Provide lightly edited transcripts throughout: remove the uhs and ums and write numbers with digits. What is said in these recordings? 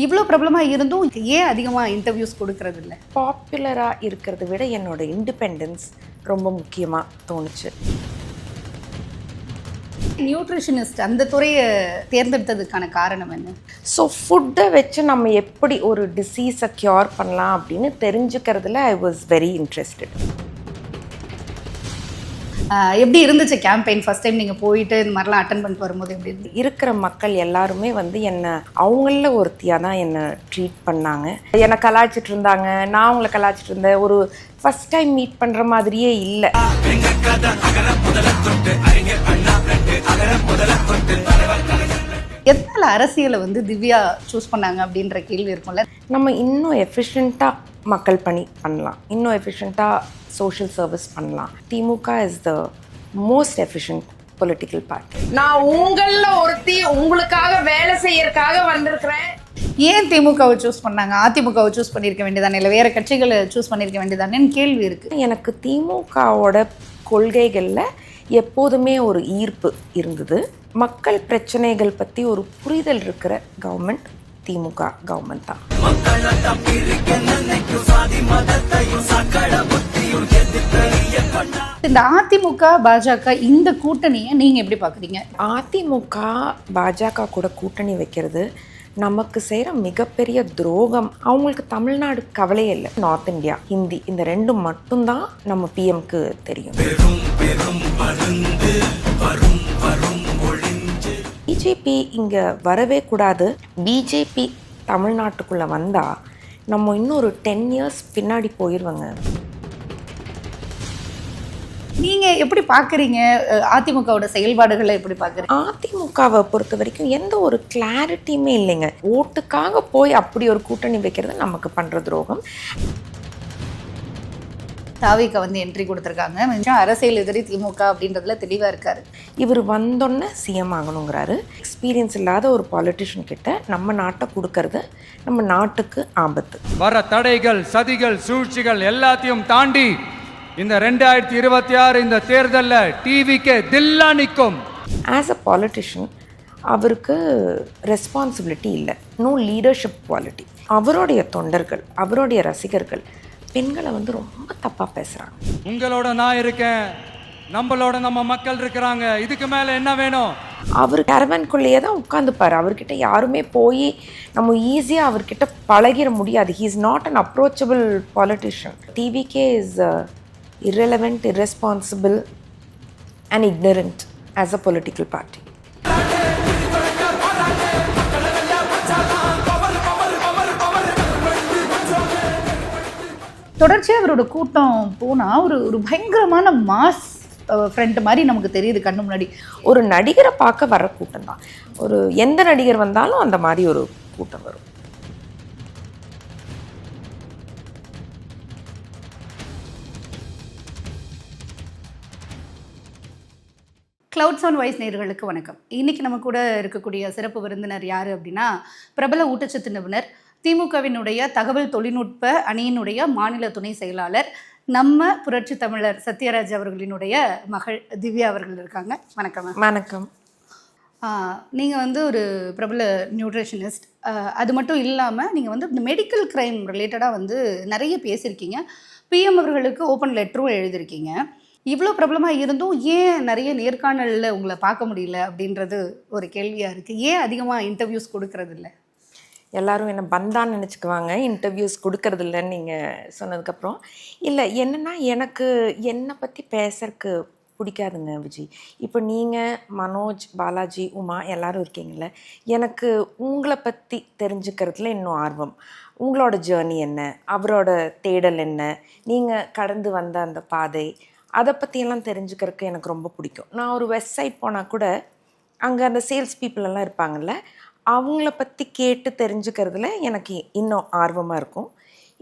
இவ்வளோ பிரபலமாக இருந்தும் ஏன் அதிகமாக இன்டர்வியூஸ் கொடுக்கறது இல்லை? பாப்புலராக இருக்கிறத விட என்னோட இண்டிபெண்டன்ஸ் ரொம்ப முக்கியமாக தோணுச்சு. நியூட்ரிஷனிஸ்ட் அந்த துறையை தேர்ந்தெடுத்ததுக்கான காரணம் என்ன? ஸோ ஃபுட்டை வச்சு நம்ம எப்படி ஒரு டிசீஸை க்யூர் பண்ணலாம் அப்படின்னு தெரிஞ்சுக்கிறதுல ஐ வாஸ் வெரி இன்ட்ரெஸ்டட். எப்படி இருந்துச்சு கேம்பெயின்? ஃபர்ஸ்ட் டைம் நீங்கள் போயிட்டு இந்த மாதிரிலாம் அட்டன் பண்ணிட்டு வரும்போது எப்படி இருந்துச்சு? இருக்கிற மக்கள் எல்லாருமே என்னை அவங்கள ஒருத்தியாக தான் என்னை ட்ரீட் பண்ணாங்க. என்னை கலாய்ச்சிட்டு இருந்தாங்க, நான் அவங்கள கலாய்ச்சிட்டு இருந்தேன். ஒரு ஃபர்ஸ்ட் டைம் மீட் பண்ணுற மாதிரியே இல்லை. எதனால அரசியலை திவ்யா சூஸ் பண்ணாங்க அப்படின்ற கேள்வி இருக்கும்ல. நம்ம இன்னும் எஃபிஷியண்ட்டாக மக்கள் பணி பண்ணலாம், இன்னும் எஃபிஷியண்ட்டாக சோஷியல் சர்வீஸ் பண்ணலாம். DMK is the most efficient political party. நான் உங்களில் ஒருத்தி உங்களுக்காக வேலை செய்யறதுக்காக வந்திருக்கிறேன். ஏன் திமுகவை சூஸ் பண்ணாங்க? அதிமுகவை சூஸ் பண்ணியிருக்க வேண்டியதானே, இல்லை வேறு கட்சிகளை சூஸ் பண்ணியிருக்க வேண்டியதானேன்னு கேள்வி இருக்குது. எனக்கு திமுகவோட கொள்கைகளில் எப்போதுமே ஒரு ஈர்ப்பு இருந்தது. மக்கள் பிரச்சனைகள் பற்றி ஒரு புரிதல் இருக்கிற கவர்மெண்ட் திமுக கவர்மெண்ட் தான். இந்த அதிமுக பாஜக இந்த கூட்டணியை நீங்கள் எப்படி பார்க்குறீங்க? அதிமுக பாஜக கூட கூட்டணி வைக்கிறது நமக்கு செய்கிற மிகப்பெரிய துரோகம். அவங்களுக்கு தமிழ்நாடு கவலையே இல்லை. நார்த் இந்தியா, ஹிந்தி, இந்த ரெண்டும் மட்டும்தான் நம்ம பிஎம்க்கு தெரியும். பிஜேபி இங்கே வரவே கூடாது. பிஜேபி தமிழ்நாட்டுக்குள்ளே வந்தால் நம்ம இன்னொரு 10 years பின்னாடி போயிடுவாங்க. நீங்கள் எப்படி பார்க்குறீங்க? அதிமுகவோட செயல்பாடுகளை எப்படி பார்க்குறீங்க? அதிமுகவை பொறுத்த வரைக்கும் எந்த ஒரு கிளாரிட்டியுமே இல்லைங்க. ஓட்டுக்காக போய் அப்படி ஒரு கூட்டணி வைக்கிறது நமக்கு பண்ணுற துரோகம். தாவிக என்ட்ரி கொடுத்துருக்காங்க. அரசியல் எதிரி திமுக அப்படின்றதுல தெளிவாக இருக்காரு. இவர் வந்தோன்னே சிஎம் ஆகணுங்கிறாரு. எக்ஸ்பீரியன்ஸ் இல்லாத ஒரு பாலிட்டிஷியன் கிட்ட நம்ம நாட்டை கொடுக்கறது நம்ம நாட்டுக்கு ஆபத்து. வர தடைகள், சதிகள், சூழ்ச்சிகள் எல்லாத்தையும் தாண்டி இந்த 2026 இந்த தேர்தலில் டிவிக்கு தில்லா நிற்கும். ஆஸ் அ பாலிட்டிஷியன் அவருக்கு ரெஸ்பான்சிபிலிட்டி இல்லை, நோ லீடர்ஷிப் குவாலிட்டி. அவருடைய தொண்டர்கள், அவருடைய ரசிகர்கள் பெண்களை ரொம்ப தப்பாக பேசுகிறாங்க. உங்களோட நான் இருக்கேன், நம்ம மக்கள் இருக்கிறாங்க, இதுக்கு மேலே என்ன வேணும்? அவர் கேரவனுக்குள்ளேயே தான் உட்காந்துப்பார். அவர்கிட்ட யாருமே போய் நம்ம ஈஸியாக அவர்கிட்ட பழகிட முடியாது. He is not an approachable politician. TVK is irrelevant, irresponsible and ignorant as a political party. தொடர்ச்சியாக அவரோட கூட்டம் போனால் ஒரு பயங்கரமான மாஸ் ஃப்ரெண்ட் மாதிரி நமக்கு தெரியுது கண்ணு முன்னாடி. ஒரு நடிகரை பார்க்க வர கூட்டம் தான். ஒரு எந்த நடிகர் வந்தாலும் அந்த மாதிரி ஒரு கூட்டம் வரும். கிளவுட்ஸ் ஆன் வாய்ஸ் நேயர்களுக்கு வணக்கம். இன்றைக்கி நம்ம கூட இருக்கக்கூடிய சிறப்பு விருந்தினர் யார் அப்படின்னா, பிரபல ஊட்டச்சத்து நிபுணர், திமுகவினுடைய தகவல் தொழில்நுட்ப அணியினுடைய மாநில துணை செயலாளர், நம்ம புரட்சி தமிழர் சத்யராஜ் அவர்களினுடைய மகள் திவ்யா அவர்கள் இருக்காங்க. வணக்கம். வணக்கம். நீங்கள் ஒரு பிரபல நியூட்ரிஷனிஸ்ட். அது மட்டும் இல்லாமல் நீங்கள் இந்த மெடிக்கல் க்ரைம் ரிலேட்டடாக நிறைய பேசியிருக்கீங்க. பிஎம் அவர்களுக்கு ஓப்பன் லெட்டரும் எழுதியிருக்கீங்க. இவ்வளோ பிரபலமாக இருந்தும் ஏன் நிறைய நேர்காணலில் உங்களை பார்க்க முடியல அப்படின்றது ஒரு கேள்வியாக இருக்குது. ஏன் அதிகமாக இன்டர்வியூஸ் கொடுக்கறது இல்லை? எல்லோரும் என்னை பந்தான்னு நினச்சிக்குவாங்க இன்டர்வியூஸ் கொடுக்கறது இல்லைன்னு நீங்கள் சொன்னதுக்கப்புறம். இல்லை, என்னென்னா எனக்கு என்னை பற்றி பேசுறதுக்கு பிடிக்காதுங்க விஜய். இப்போ நீங்கள், மனோஜ், பாலாஜி, உமா எல்லோரும் இருக்கீங்கள, எனக்கு உங்களை பற்றி தெரிஞ்சுக்கிறதுல இன்னும் ஆர்வம். உங்களோட ஜேர்னி என்ன, அவரோட தேடல் என்ன, நீங்கள் கடந்து வந்த அந்த பாதை, அதை பற்றியெல்லாம் தெரிஞ்சுக்கிறதுக்கு எனக்கு ரொம்ப பிடிக்கும். நான் ஒரு வெப்சைட் போனால் கூட அங்கே அந்த சேல்ஸ் பீப்புளெல்லாம் இருப்பாங்கள்ல, அவங்கள பற்றி கேட்டு தெரிஞ்சுக்கிறதுல எனக்கு இன்னும் ஆர்வமாக இருக்கும்.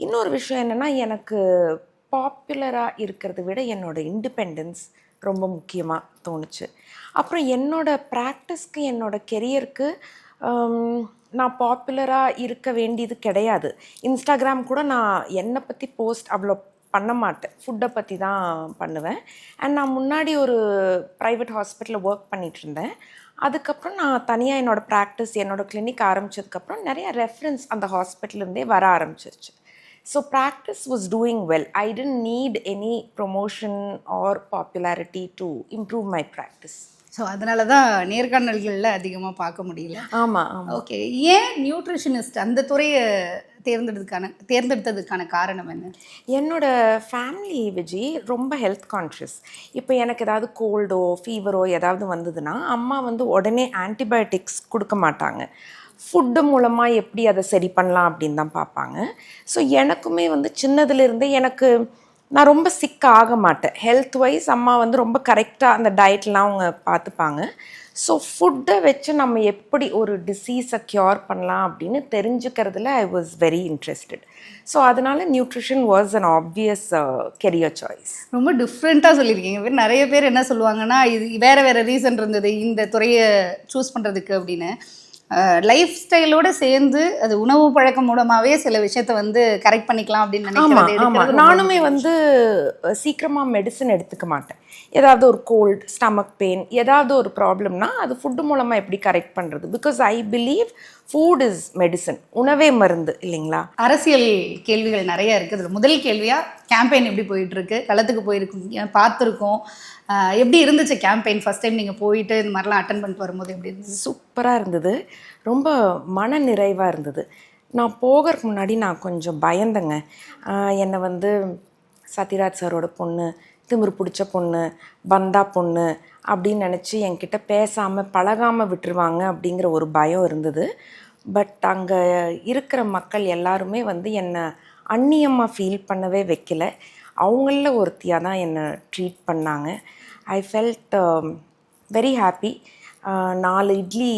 இன்னொரு விஷயம் என்னென்னா, எனக்கு பாப்புலராக இருக்கிறத விட என்னோடய இண்டிபெண்டன்ஸ் ரொம்ப முக்கியமாக தோணுச்சு. அப்புறம் என்னோடய ப்ராக்டிஸ்க்கு, என்னோடய கெரியருக்கு நான் பாப்புலராக இருக்க வேண்டியது கிடையாது. இன்ஸ்டாகிராம் கூட நான் என்னை பற்றி போஸ்ட் அவ்வளோ பண்ண மாட்டேன். ஃபுட்டை பற்றி தான் பண்ணுவேன். அண்ட் நான் முன்னாடி ஒரு ப்ரைவேட் ஹாஸ்பிட்டலில் ஒர்க் பண்ணிகிட்டு இருந்தேன். அதுக்கப்புறம் நான் தனியாக என்னோடய ப்ராக்டிஸ் என்னோடய கிளினிக் ஆரம்பித்ததுக்கப்புறம் நிறைய ரெஃபரன்ஸ் அந்த ஹாஸ்பிட்டல்லேருந்தே வர ஆரம்பிச்சிருச்சு. So practice was doing well. I didn't need any promotion or popularity to improve my practice. So அதனால தான் நேர்காணல்களில் அதிகமாக பார்க்க முடியல. ஆமாம். ஓகே, ஏன் நியூட்ரிஷனிஸ்ட் அந்த துறையை தேர்ந்தெடுத்ததுக்கான காரணம் என்ன? என்னோடய ஃபேமிலி விஜி ரொம்ப ஹெல்த் கான்ஷியஸ். இப்போ எனக்கு ஏதாவது கோல்டோ ஃபீவரோ ஏதாவது வந்ததுன்னா அம்மா வந்து உடனே ஆன்டிபயோட்டிக்ஸ் கொடுக்க மாட்டாங்க. ஃபுட்டு மூலமாக எப்படி அதை சரி பண்ணலாம் அப்படின்னு தான் பார்ப்பாங்க. ஸோ எனக்குமே வந்து சின்னதுலேருந்தே நான் ரொம்ப சிக் ஆக மாட்டேன். ஹெல்த் வைஸ் அம்மா வந்து ரொம்ப கரெக்டாக அந்த டயட்லாம் அவங்க பார்த்துப்பாங்க. ஸோ ஃபுட்டை வச்சு நம்ம எப்படி ஒரு டிசீஸை க்யூர் பண்ணலாம் அப்படின்னு தெரிஞ்சுக்கிறதுல I was very interested. So அதனால nutrition was an obvious career choice. ரொம்ப டிஃப்ரெண்ட்டாக சொல்லியிருக்கீங்க. நிறைய பேர் என்ன சொல்லுவாங்கன்னா, இது வேறு ரீசன் இருந்தது இந்த துறையை சூஸ் பண்ணுறதுக்கு அப்படின்னு. லைஃப் ஸ்டைலோட சேர்ந்து அது உணவு பழக்கம் மூலமாகவே சில விஷயத்த வந்து கரெக்ட் பண்ணிக்கலாம் அப்படின்னு நினைக்கிறேன். நானுமே வந்து சீக்கிரமாக மெடிசன் எடுத்துக்க மாட்டேன். ஏதாவது ஒரு கோல்டு, ஸ்டமக் பெயின், ஏதாவது ஒரு ப்ராப்ளம்னா அது ஃபுட்டு மூலமாக எப்படி கரெக்ட் பண்ணுறது? Because I believe food is medicine. உணவே மருந்து இல்லைங்களா? அரசியல் கேள்விகள் நிறைய இருக்குது. முதல் கேள்வியாக கேம்பெயின் எப்படி போயிட்டுருக்கு? களத்துக்கு போயிருக்கீங்க, பார்த்துருக்கோம். எப்படி இருந்துச்சு கேம்பெயின்? ஃபஸ்ட் டைம் நீங்கள் போயிட்டு இந்த மாதிரிலாம் அட்டன் பண்ணிட்டு வரும்போது எப்படி இருந்துச்சு? சூப்பராக இருந்தது. ரொம்ப மன நிறைவாக இருந்தது. நான் போகிறதுக்கு முன்னாடி நான் கொஞ்சம் பயந்தேங்க. என்னை வந்து சத்யராஜ் சாரோட பொண்ணு, திமிரு பிடிச்ச பொண்ணு, பந்தா பொண்ணு அப்படின்னு நினச்சி என்கிட்ட பேசாமல் பழகாமல் விட்டுருவாங்க அப்படிங்கிற ஒரு பயம் இருந்தது. பட் அங்கே இருக்கிற மக்கள் எல்லாருமே வந்து என்னை அந்நியமாக ஃபீல் பண்ணவே வைக்கல. அவங்களில் ஒருத்தியாக தான் என்னை ட்ரீட் பண்ணாங்க. I felt very happy. 4 idli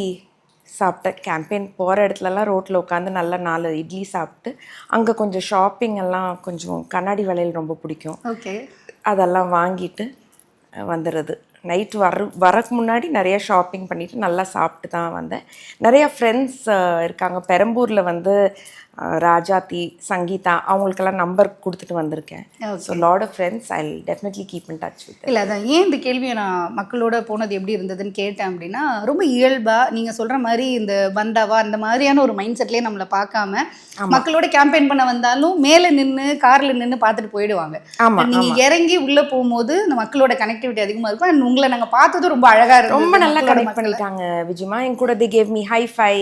சாப்பிட்டேன். கேம்பெயின் போகிற இடத்துலலாம் ரோட்டில் உட்காந்து நல்லா 4 இட்லி சாப்பிட்டு, அங்கே கொஞ்சம் ஷாப்பிங் எல்லாம், கொஞ்சம் கண்ணாடி வளையல் ரொம்ப பிடிக்கும், ஓகே, அதெல்லாம் வாங்கிட்டு வந்துடுறது. நைட்டு வரக்கு முன்னாடி நிறைய ஷாப்பிங் பண்ணிவிட்டு நல்லா சாப்பிட்டு தான் வந்தேன். நிறையா ஃப்ரெண்ட்ஸ் இருக்காங்க. பெரம்பூரில் வந்து ராஜாத்தி, சங்கீதா, அவங்களுக்கெல்லாம் நம்பர் கொடுத்துட்டு வந்திருக்கேன். So lot of friends. I definitely keep in touch with. இல்லை, அதான் ஏன் இந்த கேள்வியை நான் மக்களோட போனது எப்படி இருந்ததுன்னு கேட்டேன் அப்படின்னா, ரொம்ப இயல்பாக நீங்கள் சொல்கிற மாதிரி இந்த பந்தாவா அந்த மாதிரியான ஒரு மைண்ட் செட்லேயே நம்மளை பார்க்காம மக்களோட கேம்பெயின் பண்ண வந்தாலும் மேலே நின்று காரில் நின்று பார்த்துட்டு போயிடுவாங்க. ஆமாம், நீங்கள் இறங்கி உள்ளே போகும்போது இந்த மக்களோட கனெக்டிவிட்டி அதிகமாக இருக்கும். அண்ட் உங்களை நாங்கள் பார்த்ததும் ரொம்ப அழகாக இருக்கும். ரொம்ப நல்லா கனெக்ட் பண்ணிட்டாங்க விஜயமா. என் கூட தி கேவ் மீ ஹை-ஃபை.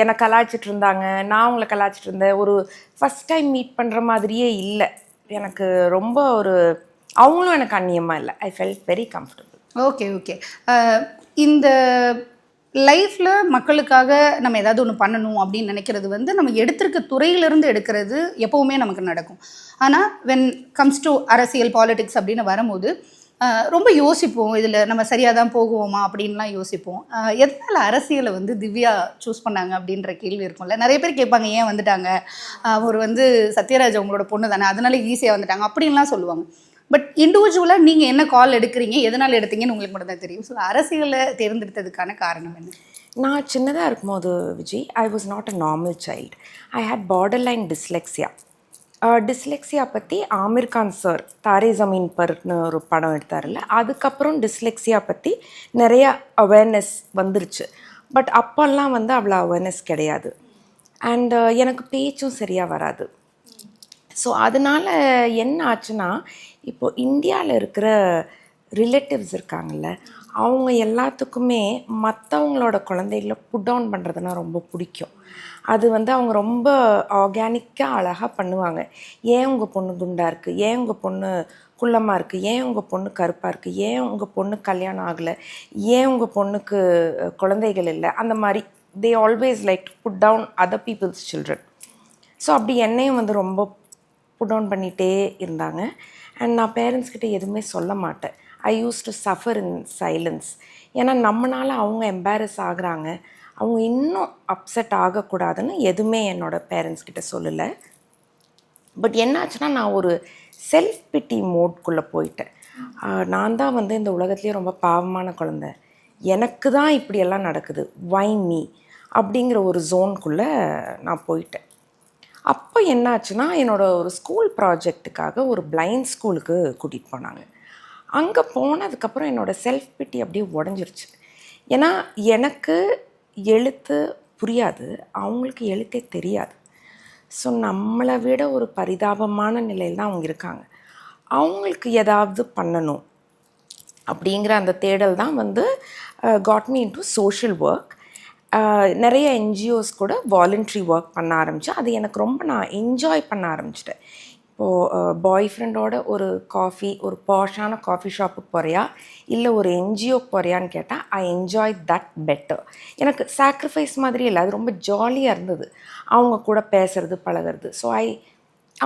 என்னை கலாய்ச்சிட்டு இருந்தாங்க, நான் அவங்கள கலாய்ச்சிட்டு இருந்தேன். ஒரு ஃபஸ்ட் டைம் மீட் பண்ணுற மாதிரியே இல்லை எனக்கு. ரொம்ப ஒரு அவங்களும் எனக்கு அந்நியமாக இல்லை. I felt very comfortable. Okay okay. இந்த லைஃப்பில் மக்களுக்காக நம்ம ஏதாவது ஒன்று பண்ணணும் அப்படின்னு நினைக்கிறது வந்து நம்ம எடுத்திருக்க துறையிலிருந்து எடுக்கிறது எப்போவுமே நமக்கு நடக்கும். ஆனால் வென் கம்ஸ் டு அரசியல் பாலிடிக்ஸ் அப்படின்னு வரும்போது ரொம்ப யோசிப்போம், இதில் நம்ம சரியாக தான் போகுவோமா அப்படின்லாம் யோசிப்போம். எதனால் அரசியலை வந்து திவ்யா சூஸ் பண்ணாங்க அப்படின்ற கேள்வி இருக்கும்ல. நிறைய பேர் கேட்பாங்க, ஏன் வந்துட்டாங்க, அவர் வந்து சத்யராஜ் அவங்களோட பொண்ணு தானே, அதனால ஈஸியாக வந்துட்டாங்க அப்படின்லாம் சொல்லுவாங்க. பட் இண்டிவிஜுவலாக நீங்கள் என்ன கால் எடுக்கிறீங்க, எதனால் எடுத்தீங்கன்னு உங்களுக்கு மட்டும் தான் தெரியும். ஸோ அரசியலை தேர்ந்தெடுத்ததுக்கான காரணம் என்ன? நான் சின்னதாக இருக்கும்போது Vijay, I was not a normal child. I had borderline dyslexia. Dyslexia பற்றி ஆமிர் கான் சார் தாரே ஜமீன் பர்னு ஒரு படம் எடுத்தார்ல, அதுக்கப்புறம் டிஸ்லெக்ஸியா பற்றி நிறையா அவேர்னஸ் வந்துருச்சு. பட் அப்போல்லாம் வந்து அவ்வளோ அவேர்னஸ் கிடையாது. அண்டு எனக்கு பேச்சும் சரியாக வராது. ஸோ அதனால் என்ன ஆச்சுன்னா, இப்போது இந்தியாவில் இருக்கிற ரிலேட்டிவ்ஸ் இருக்காங்கல்ல, அவங்க எல்லாத்துக்குமே மற்றவங்களோட குழந்தைகளை புட் டவுன் பண்ணுறதுனா ரொம்ப பிடிக்கும். அது வந்து அவங்க ரொம்ப ஆர்கானிக்காக அழகாக பண்ணுவாங்க. ஏன் உங்கள் பொண்ணு குண்டாக இருக்குது, ஏன் உங்கள் பொண்ணு குள்ளமாக இருக்குது, ஏன் உங்கள் பொண்ணு கருப்பாக இருக்குது, ஏன் உங்கள் பொண்ணு கல்யாணம் ஆகலை, ஏன் உங்கள் பொண்ணுக்கு குழந்தைகள் இல்லை, அந்த மாதிரி they always like to put down other people's children. So அப்படி என்னையும் வந்து ரொம்ப புட் டவுன் பண்ணிகிட்டே இருந்தாங்க. அண்ட் நான் பேரண்ட்ஸ்கிட்ட எதுவுமே சொல்ல மாட்டேன். I use to suffer in silence. ஏன்னா நம்மளால் அவங்க எம்பாரஸ் ஆகுறாங்க, அவங்க இன்னும் அப்செட் ஆகக்கூடாதுன்னு எதுவுமே என்னோடய பேரண்ட்ஸ்கிட்ட சொல்லலை. பட் என்னாச்சுன்னா, நான் ஒரு செல்ஃப் பிட்டி மோட்குள்ளே போயிட்டேன். நான் தான் வந்து இந்த உலகத்துலேயே ரொம்ப பாவமான குழந்தை, எனக்கு தான் இப்படியெல்லாம் நடக்குது, வை மீ அப்படிங்கிற ஒரு ஜோனுக்குள்ளே நான் போயிட்டேன். அப்போ என்னாச்சுன்னா, என்னோடய ஒரு ஸ்கூல் ப்ராஜெக்ட்டுக்காக ஒரு பிளைண்ட் ஸ்கூலுக்கு கூட்டிகிட்டு போனாங்க. அங்கே போனதுக்கப்புறம் என்னோடய செல்ஃப் பிட்டி அப்படியே உடஞ்சிருச்சு. ஏன்னா எனக்கு எழுத்து புரியாது, அவங்களுக்கு எழுத்தே தெரியாது. ஸோ நம்மளை விட ஒரு பரிதாபமான நிலையில் தான் அவங்க இருக்காங்க. அவங்களுக்கு ஏதாவது பண்ணணும் அப்படிங்கிற அந்த தேடல் தான் வந்து got me into social work. நிறைய என்ஜிஓஸ் கூட வாலண்ட்ரி ஒர்க் பண்ண ஆரம்பித்தேன். அது எனக்கு ரொம்ப நான் என்ஜாய் பண்ண ஆரம்பிச்சிட்டேன். இப்போது பாய் ஃப்ரெண்டோட ஒரு ஒரு பாஷான காஃபி ஷாப்புக்கு போகிறியா இல்லை ஒரு என்ஜிஓக்கு போகிறியான்னு கேட்டால் ஐ என்ஜாய் தட் பெட்டர். எனக்கு சாக்ரிஃபைஸ் மாதிரி இல்லை, அது ரொம்ப ஜாலியாக இருந்தது அவங்க கூட பேசுறது பழகிறது. ஸோ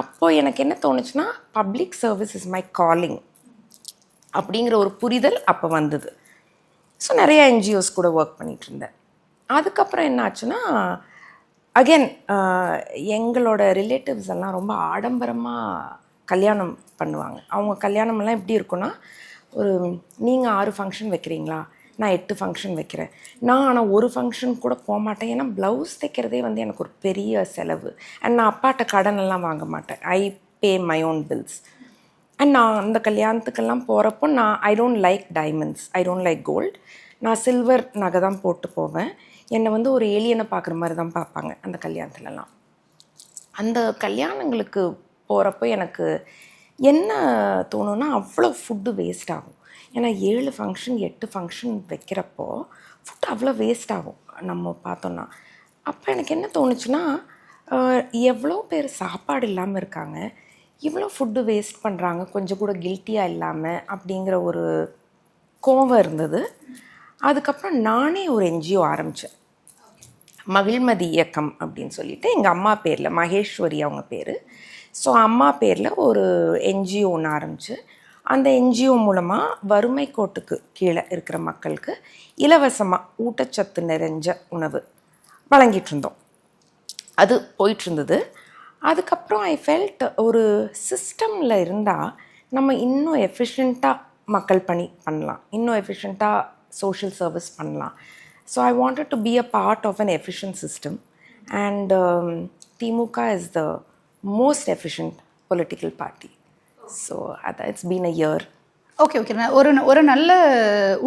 அப்போது எனக்கு என்ன தோணுச்சுன்னா public service is my calling அப்படிங்கிற ஒரு புரிதல் அப்போ வந்தது. ஸோ நிறைய என்ஜிஓஸ் கூட ஒர்க் பண்ணிகிட்டு இருந்தேன். அதுக்கப்புறம் என்ன ஆச்சுன்னா அகெயின் எங்களோட ரிலேட்டிவ்ஸ் எல்லாம் ரொம்ப ஆடம்பரமாக கல்யாணம் பண்ணுவாங்க. அவங்க கல்யாணமெல்லாம் எப்படி இருக்குன்னா, நீங்கள் 6 ஃபங்க்ஷன் வைக்கிறீங்களா, நான் 8 ஃபங்க்ஷன் வைக்கிறேன். நான் ஆனால் ஒரு ஃபங்க்ஷன் கூட போக மாட்டேன். ஏன்னா ப்ளவுஸ் தைக்கிறதே வந்து எனக்கு ஒரு பெரிய செலவு. அண்ட் நான் அப்பாட்ட கடனெல்லாம் வாங்க மாட்டேன். I pay my own bills. And நான் அந்த கல்யாணத்துக்கெல்லாம் போகிறப்போ I don't like diamonds, I don't like gold. நான் சில்வர் நகை தான் போட்டு போவேன். என்னை வந்து ஒரு ஏலியனை பார்க்குற மாதிரி தான் பார்ப்பாங்க அந்த கல்யாணத்துலலாம். அந்த கல்யாணங்களுக்கு போகிறப்போ எனக்கு என்ன தோணுன்னா, அவ்வளோ ஃபுட்டு வேஸ்ட் ஆகும். ஏன்னா 7 ஃபங்க்ஷன் 8 ஃபங்க்ஷன் வைக்கிறப்போ ஃபுட்டு அவ்வளோ வேஸ்ட் ஆகும் நம்ம பார்த்தோன்னா. அப்போ எனக்கு என்ன தோணுச்சுன்னா, எவ்வளோ பேர் சாப்பாடு இல்லாமல் இருக்காங்க, இவ்வளோ ஃபுட்டு வேஸ்ட் பண்ணுறாங்க கொஞ்சம் கூட கில்ட்டியாக இல்லாமல் அப்படிங்கிற ஒரு கோவம் இருந்தது. அதுக்கப்புறம் நானே ஒரு என்ஜிஓ ஆரம்பித்தேன், மகிழ்மதி இயக்கம் அப்படின்னு சொல்லிட்டு. எங்கள் அம்மா பேரில், மகேஸ்வரி அவங்க பேர். ஸோ அம்மா பேரில் ஒரு என்ஜிஓ ஒன்று ஆரம்பித்து, அந்த என்ஜிஓ மூலமாக வறுமை கோட்டுக்கு கீழே இருக்கிற மக்களுக்கு இலவசமாக ஊட்டச்சத்து நிறைஞ்ச உணவு வழங்கிட்டு இருந்தோம். அது போயிட்டுருந்தது. அதுக்கப்புறம் ஐ ஃபெல்ட் ஒரு சிஸ்டமில் இருந்தால் நம்ம இன்னும் எஃபிஷியண்ட்டாக மக்கள் பணி பண்ணலாம், இன்னும் எஃபிஷியண்ட்டாக social service பண்ணலாம். So I wanted to be a part of an efficient system, and Timuka is the most efficient political party. So it's been a year. Okay ஒரு நல்ல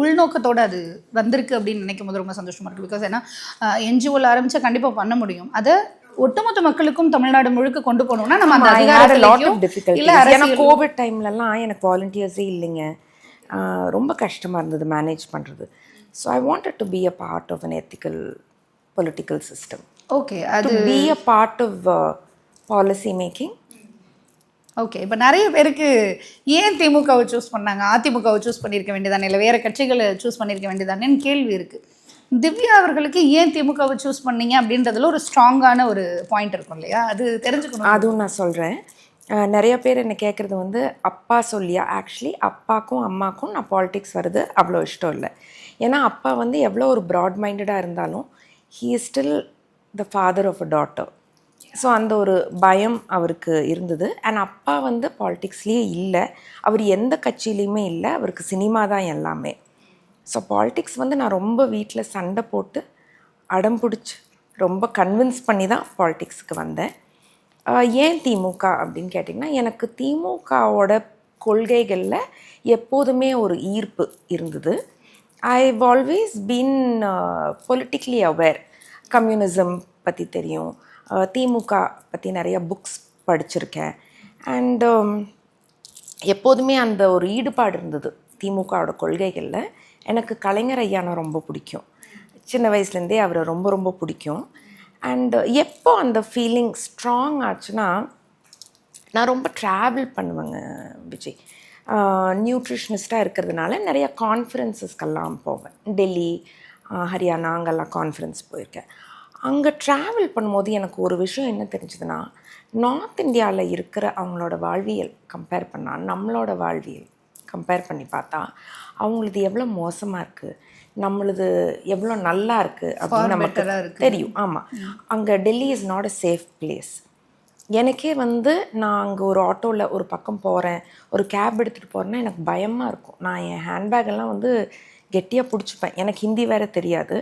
உள்நோக்கத்தோடு அது வந்திருக்கு அப்படின்னு நினைக்கும் போது ரொம்ப சந்தோஷமாக இருக்குது. பிகாஸ் ஏன்னா என்ஜிஓவில் ஆரம்பித்தா கண்டிப்பாக பண்ண முடியும். அதை ஒட்டுமொத்த மக்களுக்கும் தமிழ்நாடு முழுக்க கொண்டு போகணும்னா நம்ம அந்த அதிகாரத்தையும் ஏன்னா கோவிட் டைம்லலாம் எனக்கு வாலண்டியர்ஸே இல்லைங்க, ரொம்ப கஷ்டமாக இருந்தது மேனேஜ் பண்ணுறது. So I wanted to be a part of an ethical political system. Okay, அது be a part of policy making. Okay, இப்போ நிறைய பேருக்கு ஏன் திமுகவை சூஸ் பண்ணாங்க, அதிமுகவை சூஸ் பண்ணியிருக்க வேண்டியதானே, இல்லை வேறு கட்சிகளை சூஸ் பண்ணியிருக்க வேண்டியதானேன்னு கேள்வி இருக்குது. திவ்யா அவர்களுக்கு ஏன் திமுகவை சூஸ் பண்ணீங்க அப்படின்றதுல ஒரு ஸ்ட்ராங்கான ஒரு பாயிண்ட் இருக்கும் இல்லையா, அது தெரிஞ்சுக்கணும். அதுவும் நான் சொல்கிறேன். நிறைய பேர் என்னை கேட்குறது வந்து அப்பா சொல்லியா. ஆக்சுவலி அப்பாக்கும் அம்மாக்கும் நான் பாலிடிக்ஸ் வருது அவ்வளோ இஷ்டம் இல்லை. ஏன்னா அப்பா வந்து எவ்வளோ ஒரு ப்ராட் மைண்டடாக இருந்தாலும் he is still the father of a daughter. So அந்த ஒரு பயம் அவருக்கு இருந்தது. அண்ட் அப்பா வந்து பாலிடிக்ஸ்லேயே இல்லை, அவர் எந்த கட்சியிலையுமே இல்லை, அவருக்கு சினிமா தான் எல்லாமே. ஸோ பாலிடிக்ஸ் வந்து நான் ரொம்ப வீட்டில் சண்டை போட்டு அடம் பிடிச்சி ரொம்ப கன்வின்ஸ் பண்ணி தான் பாலிடிக்ஸுக்கு வந்தேன். ஏன் திமுக அப்படின்னு கேட்டிங்கன்னா, எனக்கு திமுகவோட கொள்கைகளில் எப்போதுமே ஒரு ஈர்ப்பு இருந்தது. I've always been politically aware. Communism பற்றி தெரியும், திமுக பற்றி நிறைய புக்ஸ் படிச்சிருக்கேன். அண்ட் எப்போதுமே அந்த ஒரு ஈடுபாடு இருந்தது திமுகவோட கொள்கைகளில். எனக்கு கலைஞர் ஐயானா ரொம்ப பிடிக்கும், சின்ன வயசுலேருந்தே அவரை ரொம்ப ரொம்ப பிடிக்கும். அண்ட் எப்போ அந்த ஃபீலிங் ஸ்ட்ராங் ஆச்சுன்னா, நான் ரொம்ப ட்ராவல் பண்ணுவேங்க விஜய். நியூட்ரிஷனிஸ்ட்டாக இருக்கிறதுனால நிறைய கான்ஃபரன்ஸஸ்க்கெல்லாம் போவேன். டெல்லி, ஹரியானா, அங்கெல்லாம் கான்ஃபரன்ஸ் போயிருக்கேன். அங்கே ட்ராவல் பண்ணும்போது எனக்கு ஒரு விஷயம் என்ன தெரிஞ்சதுன்னா, நார்த் இந்தியாவில் இருக்கிற அவங்களோட வாழ்வியல் கம்பேர் பண்ணால் நம்மளோட வாழ்வியல் கம்பேர் பண்ணி பார்த்தா அவங்களது எவ்வளோ மோசமாக இருக்குது, நம்மளது எவ்வளோ நல்லா இருக்குது அப்படின்னு நமக்கு தெரியும். ஆமாம், அங்கே Delhi is not a safe place. எனக்கே வந்து நான் அங்கே ஒரு ஆட்டோவில் ஒரு பக்கம் போகிறேன், ஒரு கேப் எடுத்துகிட்டு போகிறேன்னா எனக்கு பயமாக இருக்கும். நான் என் ஹேண்ட்பேக்கெல்லாம் வந்து கெட்டியாக பிடிச்சிப்பேன், எனக்கு ஹிந்தி வேறு தெரியாது.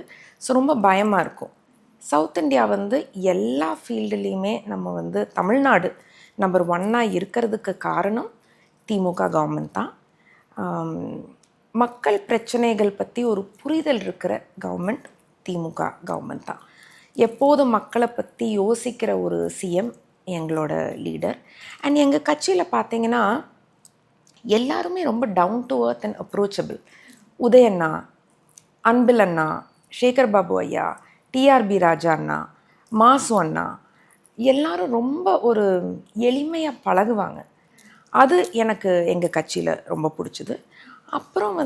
ஸோ ரொம்ப பயமாக இருக்கும். சவுத் இந்தியா வந்து எல்லா ஃபீல்டுலேயுமே நம்ம வந்து தமிழ்நாடு நம்பர் 1 இருக்கிறதுக்கு காரணம் திமுக கவர்மெண்ட் தான். மக்கள் பிரச்சனைகள் பற்றி ஒரு புரிதல் இருக்கிற கவர்மெண்ட் திமுக கவர்மெண்ட் தான். எப்போதும் மக்களை பற்றி யோசிக்கிற ஒரு சிஎம் எங்களோட லீடர். அண்ட் எங்கள் கட்சியில் பார்த்தீங்கன்னா எல்லாருமே ரொம்ப down to earth and approachable. உதயண்ணா, அன்பில் அண்ணா, சேகர் பாபு ஐயா, டிஆர்பி ராஜா அண்ணா, மாசு அண்ணா, எல்லாரும் ரொம்ப ஒரு எளிமையாக பழகுவாங்க. அது எனக்கு எங்கள் கட்சியில் ரொம்ப பிடிச்சிது. அப்புறம்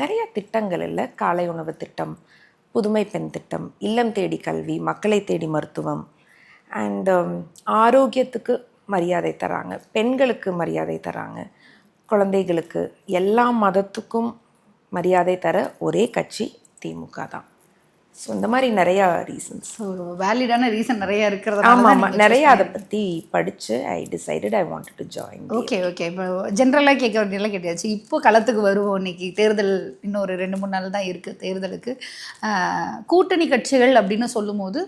நிறைய திட்டங்கள் இல்லை, காலை உணவு திட்டம், புதுமை பெண் திட்டம், இல்லம் தேடி கல்வி, மக்களை தேடி மருத்துவம், அண்ட் ஆரோக்கியத்துக்கு மரியாதை தராங்க, பெண்களுக்கு மரியாதை தராங்க, குழந்தைகளுக்கு, எல்லா மதத்துக்கும் மரியாதை தர ஒரே கட்சி திமுக தான். ஸோ இந்த மாதிரி நிறையா ரீசன்ஸ். ஸோ வேலிடான ரீசன் நிறைய இருக்கிறது. ஆமாம், நிறைய அதை பற்றி படித்து I decided I wanted to join. Okay okay. இப்போ ஜென்ரலாக கேட்க வேண்டியெல்லாம் கேட்டாச்சு. இப்போ களத்துக்கு வருவோம். இன்னைக்கு தேர்தல் இன்னும் ஒரு 2-3 நாள் தான் இருக்குது தேர்தலுக்கு. கூட்டணி கட்சிகள் அப்படின்னு சொல்லும்போது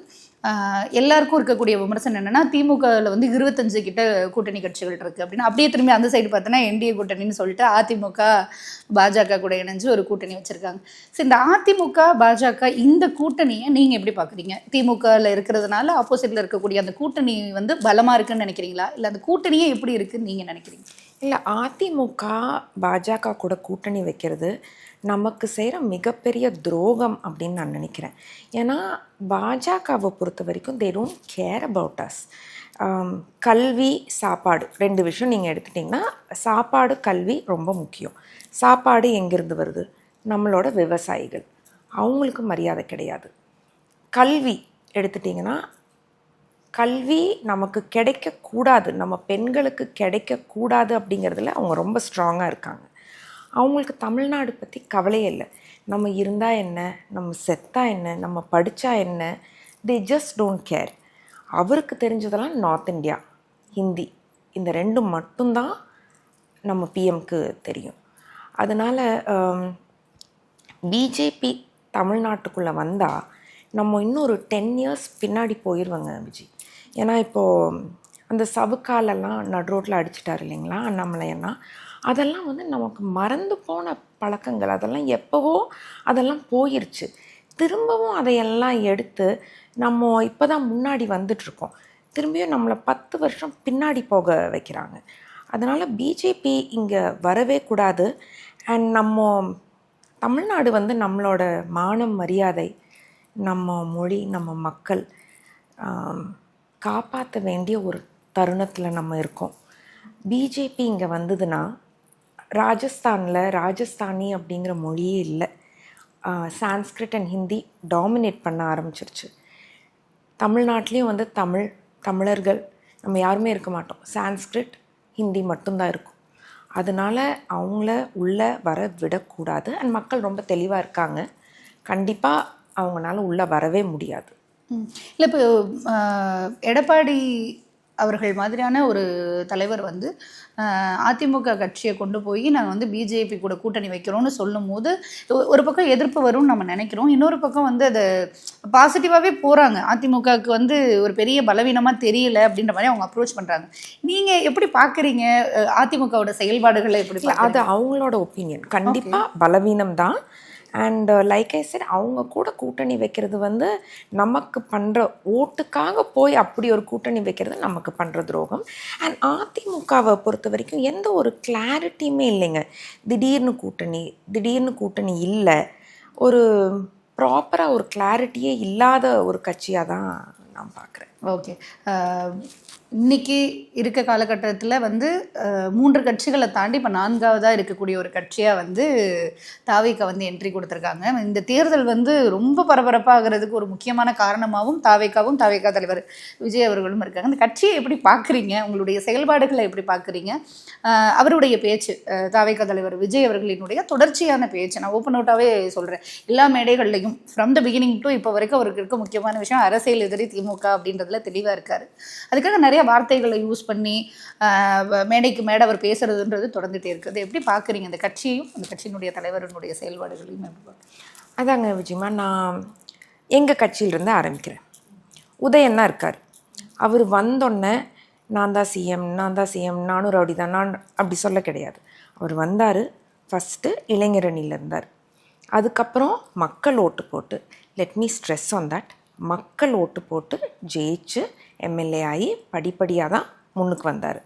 எல்லாருக்கும் இருக்கக்கூடிய விமர்சனம் என்னென்னா, திமுகவில் 25 கிட்ட கூட்டணி கட்சிகள் இருக்குது அப்படின்னு. அப்படியே திரும்பி அந்த சைடு பார்த்தோன்னா என்டிஏ கூட்டணின்னு சொல்லிட்டு அதிமுக பாஜக கூட இணைஞ்சு ஒரு கூட்டணி வச்சுருக்காங்க. ஸோ இந்த அதிமுக பாஜக இந்த கூட்டணியை நீங்கள் எப்படி பார்க்குறீங்க? திமுகவில் இருக்கிறதுனால ஆப்போசிட்டில் இருக்கக்கூடிய அந்த கூட்டணி பலமாக இருக்குன்னு நினைக்கிறீங்களா, இல்லை அந்த கூட்டணியே எப்படி இருக்குன்னு நீங்கள் நினைக்கிறீங்க? இல்லை, அதிமுக பாஜக கூட கூட்டணி வைக்கிறது நமக்கு செய்கிற மிகப்பெரிய துரோகம் அப்படின்னு நான் நினைக்கிறேன். ஏன்னா பாஜகவை பொறுத்த வரைக்கும் they don't care about us. கல்வி, சாப்பாடு 2 விஷயம் நீங்கள் எடுத்துட்டிங்கன்னா, சாப்பாடு, கல்வி ரொம்ப முக்கியம். சாப்பாடு எங்கேருந்து வருது? நம்மளோட விவசாயிகள், அவங்களுக்கு மரியாதை கிடையாது. கல்வி எடுத்துட்டிங்கன்னா, கல்வி நமக்கு கிடைக்கக்கூடாது, நம்ம பெண்களுக்கு கிடைக்கக்கூடாது அப்படிங்கிறதுல அவங்க ரொம்ப ஸ்ட்ராங்காக இருக்காங்க. அவங்களுக்கு தமிழ்நாடு பற்றி கவலையே இல்லை. நம்ம இருந்தால் என்ன, நம்ம செத்தா என்ன, நம்ம படித்தா என்ன, தே ஜஸ்ட் டோன்ட் கேர். அவருக்கு தெரிஞ்சதெல்லாம் நார்த் இந்தியா, ஹிந்தி, இந்த 2 மட்டும்தான் நம்ம பிஎம்க்கு தெரியும். அதனால் பிஜேபி தமிழ்நாட்டுக்குள்ளே வந்தால் நம்ம இன்னும் ஒரு 10 years பின்னாடி போயிடுவாங்க விஜய். ஏன்னா இப்போது அந்த சவுக்காலெல்லாம் நடு ரோட்டில் அடிச்சிட்டார் இல்லைங்களா அண்ணாமலை அண்ணா, அதெல்லாம் நமக்கு மறந்து போன பழக்கங்கள். அதெல்லாம் எப்போவோ அதெல்லாம் போயிடுச்சு. திரும்பவும் அதையெல்லாம் எடுத்து நம்ம இப்போ தான் முன்னாடி வந்துட்ருக்கோம். திரும்பியும் நம்மளை 10 வருஷம் பின்னாடி போக வைக்கிறாங்க. அதனால் பிஜேபி இங்கே வரவே கூடாது. அண்ட் நம்ம தமிழ்நாடு நம்மளோட மானம், மரியாதை, நம்ம மொழி, நம்ம மக்கள் காப்பாற்ற வேண்டிய ஒரு தருணத்தில் நம்ம இருக்கோம். பிஜேபி இங்கே வந்ததுன்னா, ராஜஸ்தானில் ராஜஸ்தானி அப்படிங்கிற மொழியே இல்லை. சான்ஸ்கிரிட் அண்ட் ஹிந்தி டாமினேட் பண்ண ஆரம்பிச்சிருச்சு. தமிழ்நாட்டிலையும் தமிழர்கள் நம்ம யாருமே இருக்க மாட்டோம். சான்ஸ்கிரிட், ஹிந்தி மட்டும்தான் இருக்கும். அதனால் அவங்கள உள்ளே வர விடக்கூடாது. அண்ட் மக்கள் ரொம்ப தெளிவாக இருக்காங்க. கண்டிப்பாக அவங்களால உள்ளே வரவே முடியாது. இல்லை, இப்போ எடப்பாடி அவர்கள் மாதிரியான ஒரு தலைவர் அதிமுக கட்சியை கொண்டு போய் நாங்கள் பிஜேபி கூட கூட்டணி வைக்கிறோன்னு சொல்லும் போது ஒரு பக்கம் எதிர்ப்பு வரும்னு நம்ம நினைக்கிறோம். இன்னொரு பக்கம் அதை பாசிட்டிவாகவே போகிறாங்க. அதிமுகவுக்கு ஒரு பெரிய பலவீனமாக தெரியல அப்படின்ற மாதிரி அவங்க அப்ரோச் பண்ணுறாங்க. நீங்கள் எப்படி பார்க்குறீங்க அதிமுகவோட செயல்பாடுகளை? எப்படி? அது அவங்களோட ஒப்பீனியன். கண்டிப்பாக பலவீனம் தான். அண்ட் லைக் ஐ செட், அவங்க கூட கூட்டணி வைக்கிறது நமக்கு பண்ணுற ஓட்டுக்காக போய் அப்படி ஒரு கூட்டணி வைக்கிறது நமக்கு பண்ணுற துரோகம். அண்ட் அதிமுகவை பொறுத்த வரைக்கும் எந்த ஒரு கிளாரிட்டியுமே இல்லைங்க. திடீர்னு கூட்டணி இல்லை. ஒரு ப்ராப்பராக ஒரு கிளாரிட்டியே இல்லாத ஒரு கட்சியாக தான் நான் பார்க்குறேன். ஓகே. இன்னைக்கு இருக்க காலகட்டத்தில் 3 கட்சிகளை தாண்டி இப்போ 4வதாக இருக்கக்கூடிய ஒரு கட்சியாக தாவேகா என்ட்ரி கொடுத்துருக்காங்க. இந்த தேர்தல் ரொம்ப பரபரப்பாகிறதுக்கு ஒரு முக்கியமான காரணமாகவும் தாவேகாவும் தாவேகா தலைவர் விஜய் அவர்களும் இருக்காங்க. இந்த கட்சியை எப்படி பார்க்குறீங்க? உங்களுடைய செயல்பாடுகளை எப்படி பார்க்குறீங்க? அவருடைய பேச்சு, தாவேகா தலைவர் விஜய் அவர்களினுடைய தொடர்ச்சியான பேச்சு, நான் ஓப்பன் அவுட்டாகவே சொல்கிறேன், எல்லா மேடைகள்லையும் ஃப்ரம் த பிகினிங் டு இப்போ வரைக்கும் அவருக்கு இருக்க முக்கியமான விஷயம் அரசியல் எதிரி திமுக அப்படின்றதுல தெளிவாக இருக்கார். அதுக்காக நிறைய வார்த்தைகளை யூஸ் பண்ணி மேடைக்கு மேடை அவர் பேசுறதுன்றது தொடர்ந்துட்டே இருக்குது. எப்படி பார்க்குறீங்க அந்த கட்சியையும் அந்த கட்சியினுடைய தலைவரினுடைய செயல்பாடுகளையும் எப்படி பார்க்குறீங்க? அதாங்க விஜயமா, நான் எங்கள் கட்சியிலிருந்து ஆரம்பிக்கிறேன். உதயன்னா இருக்கார். அவர் வந்தோடனே நான் தான் சிஎம், நானும் ரவுடி தான், நான் அப்படி சொல்ல கிடையாது. அவர் வந்தார், ஃபஸ்ட்டு இளைஞரணியில் இருந்தார். அதுக்கப்புறம் மக்கள் ஓட்டு போட்டு, let me stress on that, மக்கள் ஓட்டு போட்டு ஜெயிச்சு எம்எல்ஏ ஆகி படிப்படியாக தான் முன்னுக்கு வந்தார்.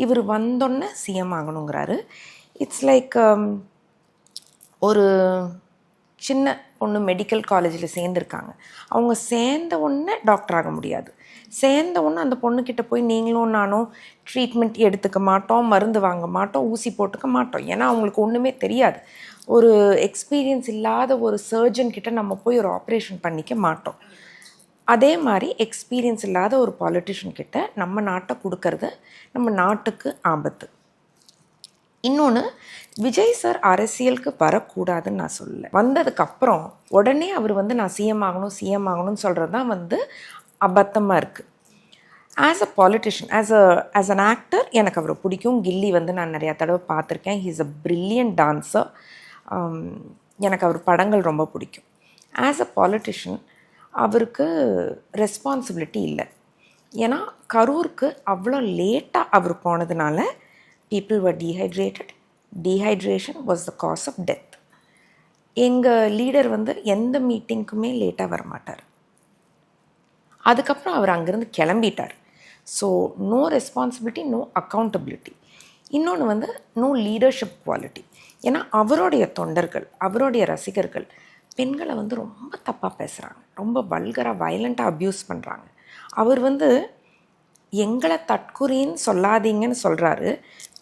இவர் வந்தோன்னே சிஎம் ஆகணுங்கிறாரு. இட்ஸ் லைக் ஒரு சின்ன பொண்ணு மெடிக்கல் காலேஜில் சேர்ந்துருக்காங்க. அவங்க சேர்ந்த உடனே டாக்டர் ஆக முடியாது. சேர்ந்த உடனே அந்த பொண்ணுக்கிட்ட போய் நீங்களும் நானும் ட்ரீட்மெண்ட் எடுத்துக்க மாட்டோம், மருந்து வாங்க மாட்டோம், ஊசி போட்டுக்க மாட்டோம். ஏன்னா அவங்களுக்கு ஒன்றுமே தெரியாது. ஒரு எக்ஸ்பீரியன்ஸ் இல்லாத ஒரு சர்ஜன் கிட்ட நம்ம போய் ஒரு ஆப்ரேஷன் பண்ணிக்க மாட்டோம். அதே மாதிரி எக்ஸ்பீரியன்ஸ் இல்லாத ஒரு பாலிட்டிஷியன் கிட்ட நம்ம நாட்டை கொடுக்கறது நம்ம நாட்டுக்கு ஆபத்து. இன்னொன்று, விஜய் சார் அரசியலுக்கு வரக்கூடாதுன்னு நான் சொல்லலை. வந்ததுக்கப்புறம் உடனே அவர் நான் சிஎம் ஆகணும்னு சொல்கிறது தான் அபத்தமாக இருக்குது. As a politician, as an actor எனக்கு அவரை பிடிக்கும். கில்லி நான் நிறையா தடவை பார்த்துருக்கேன். He is a brilliant dancer. எனக்கு அவர் படங்கள் ரொம்ப பிடிக்கும். ஆஸ் அ பாலிட்டிஷியன் அவருக்கு ரெஸ்பான்சிபிலிட்டி இல்லை. ஏன்னா கரூருக்கு அவ்வளோ லேட்டாக அவர் போனதுனால people were dehydrated. Dehydration was the cause of death. எங்கள் லீடர் எந்த மீட்டிங்க்குமே லேட்டாக வரமாட்டார். அதுக்கப்புறம் அவர் அங்கேருந்து கிளம்பிட்டார். So no responsibility, no accountability. இன்னொன்று நோ லீடர்ஷிப் குவாலிட்டி. ஏன்னா அவருடைய தொண்டர்கள், அவருடைய ரசிகர்கள் பெண்களை ரொம்ப தப்பாக பேசுகிறாங்க, ரொம்ப வல்கராக வயலண்ட்டாக அப்யூஸ் பண்ணுறாங்க. அவர் எங்களை தற்குறின்னு சொல்லாதீங்கன்னு சொல்கிறாரு.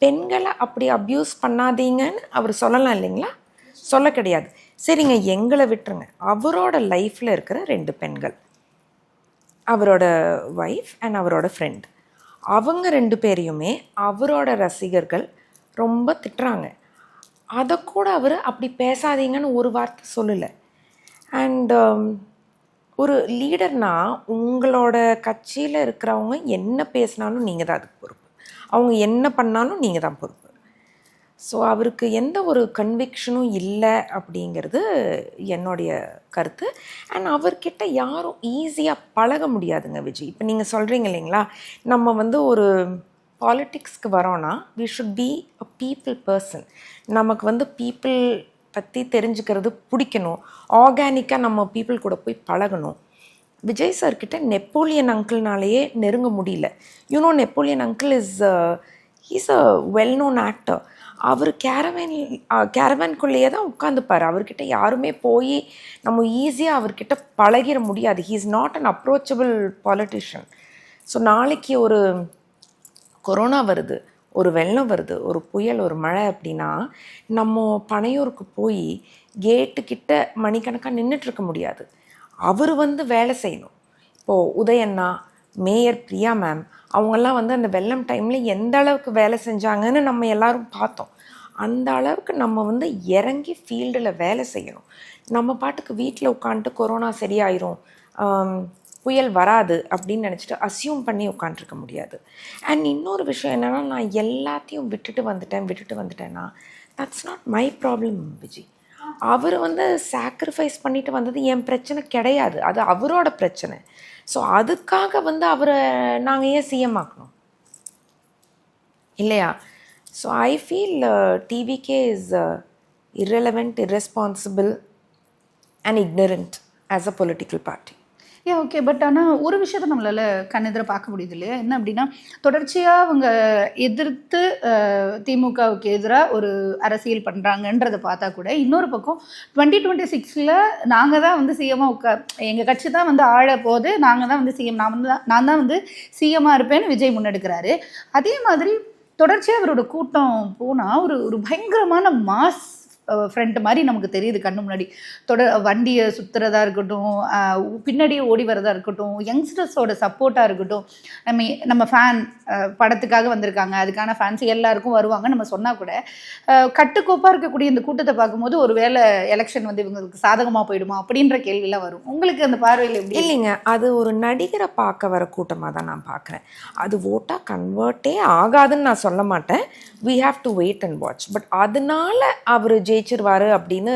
பெண்களை அப்படி அப்யூஸ் பண்ணாதீங்கன்னு அவர் சொல்லலாம் இல்லைங்களா? சொல்ல கிடையாது. சரிங்க, எங்களை விட்டுருங்க. அவரோட லைஃப்பில் இருக்கிற 2 பெண்கள், அவரோட ஒய்ஃப் அண்ட் அவரோட ஃப்ரெண்ட், அவங்க 2 பேரையுமே அவரோட ரசிகர்கள் ரொம்ப திட்டுறாங்க. அதை கூட அவர் அப்படி பேசாதீங்கன்னு ஒரு வார்த்தை சொல்லலை. அண்ட் ஒரு லீடர்னால் உங்களோட கட்சியில் இருக்கிறவங்க என்ன பேசினாலும் நீங்கள் தான் அதுக்கு பொறுப்பு, அவங்க என்ன பண்ணாலும் நீங்கள் தான் பொறுப்பு. ஸோ அவருக்கு எந்த ஒரு கன்விக்ஷனும் இல்லை அப்படிங்கிறது என்னுடைய கருத்து. அண்ட் அவர்கிட்ட யாரும் ஈஸியாக பழக முடியாதுங்க விஜய். இப்போ நீங்கள் சொல்கிறீங்க இல்லைங்களா, நம்ம ஒரு பாலிட்டிக்ஸ்க்கு வரோன்னா we should be a people person. நமக்கு பீப்புள் பற்றி தெரிஞ்சுக்கிறது பிடிக்கணும். ஆர்கானிக்காக நம்ம பீப்புள் கூட போய் பழகணும். விஜய் சார்கிட்ட நெப்போலியன் அங்கிள்னாலேயே நெருங்க முடியல. You know Napoleon uncle is a well known actor. அவர் கேரவேன்குள்ளேயே தான் உட்காந்துப்பார். அவர்கிட்ட யாருமே போய் நம்ம ஈஸியாக அவர்கிட்ட பழகிட முடியாது. He is not an approachable politician. So நாளைக்கு ஒரு கொரோனா வருது, ஒரு வெள்ளம் வருது, ஒரு புயல், ஒரு மழை அப்படின்னா நம்ம பனையூருக்கு போய் கேட்டுக்கிட்ட மணிக்கணக்காக நின்றுட்டுருக்க முடியாது. அவர் வேலை செய்யணும். இப்போது உதயண்ணா, மேயர் பிரியா மேம், அவங்கெல்லாம் அந்த வெள்ளம் டைமில் எந்த அளவுக்கு வேலை செஞ்சாங்கன்னு நம்ம எல்லாரும் பார்த்தோம். அந்த அளவுக்கு நம்ம இறங்கி ஃபீல்டில் வேலை செய்யணும். நம்ம பாட்டுக்கு வீட்டில் உட்காந்துட்டு கொரோனா சரியாயிரும், புயல் வராது அப்படின்னு நினச்சிட்டு அசியூம் பண்ணி உட்காண்ட்ருக்க முடியாது. அண்ட் இன்னொரு விஷயம் என்னென்னா, நான் எல்லாத்தையும் விட்டுட்டு வந்துட்டேன்னா that's not my problem Vijay. அவர் சாக்ரிஃபைஸ் பண்ணிட்டு வந்தது என் பிரச்சனை கிடையாது, அது அவரோட பிரச்சனை. ஸோ அதுக்காக அவரை நாங்கள் ஏன் சிஎம் ஆக்கணும் இல்லையா? So I feel TVK is irrelevant, irresponsible and ignorant as a political party. Okay. But ஆனால் ஒரு விஷயத்த நம்மளால் கண்ணெதிர பார்க்க முடியுது இல்லையா? என்ன அப்படின்னா, தொடர்ச்சியாக அவங்க எதிர்த்து திமுகவுக்கு எதிராக ஒரு அரசியல் பண்ணுறாங்கன்றதை பார்த்தா கூட, இன்னொரு பக்கம் 2026 நாங்கள் தான் சிஎம்மாக எங்கள் கட்சி தான் ஆள போது, நாங்கள் தான் சிஎம், நான் தான் சிஎம்மாக இருப்பேன்னு விஜய் முன்னெடுக்கிறாரு. அதே மாதிரி தொடர்ச்சியாக அவரோட கூட்டம் போனால் ஒரு பயங்கரமான மாஸ் ஃப்ரெண்ட் மாதிரி நமக்கு தெரியுது கண்ணு முன்னாடி. வண்டியை சுற்றுறதா இருக்கட்டும், பின்னாடியே ஓடி வரதா இருக்கட்டும், யங்ஸ்டர்ஸோட சப்போர்ட்டாக இருக்கட்டும், நம்ம ஃபேன் படத்துக்காக வந்திருக்காங்க, அதுக்கான ஃபேன்ஸ் எல்லாருக்கும் வருவாங்க நம்ம சொன்னால் கூட, கட்டுக்கோப்பாக இருக்கக்கூடிய இந்த கூட்டத்தை பார்க்கும்போது ஒரு வேளை எலெக்ஷன் இவங்களுக்கு சாதகமாக போயிடுமா அப்படின்ற கேள்வியெல்லாம் வரும். உங்களுக்கு அந்த பார்வையில் எப்படி? இல்லைங்க, அது ஒரு நடிகரை பார்க்க வர கூட்டமாக தான் நான் பார்க்குறேன். அது ஓட்டாக கன்வெர்ட்டே ஆகாதுன்னு நான் சொல்ல மாட்டேன். we have to wait and watch. But அதனால அவர் ஜெயிச்சிருவார் அப்படின்னு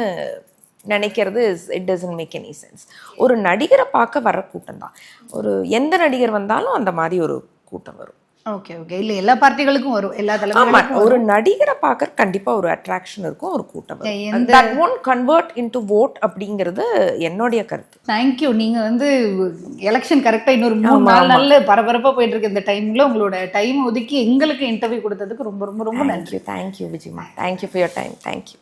நினைக்கிறது it doesn't make any sense. ஒரு நடிகரை பார்க்க வர கூட்டம் தான். ஒரு எந்த நடிகர் வந்தாலும் அந்த மாதிரி ஒரு கூட்டம் வரும். Okay okay. இல்லை எல்லா பார்ட்டிகளுக்கும் வரும், எல்லா ஆமா, தலைவர்களுக்கும் ஒரு நடிகரை பார்க்க கண்டிப்பா ஒரு அட்ராக்ஷன் இருக்கும், ஒரு கூட்டம் வரும். எந்த- that won't convert into vote அப்படிங்கிறது என்னுடைய கருத்து. தேங்க்யூ. நீங்கள் வந்து எலெக்ஷன் கரெக்டாக இன்னொரு 3-4 நாள்ல பரபரப்பாக போயிட்டு இருக்க இந்த டைமில் உங்களோட டைம் ஒதுக்கி எங்களுக்கு இன்டர்வியூ கொடுத்ததுக்கு ரொம்ப ரொம்ப ரொம்ப நன்றி. தேங்க்யூ விஜயமா, thank you for your time, thank you.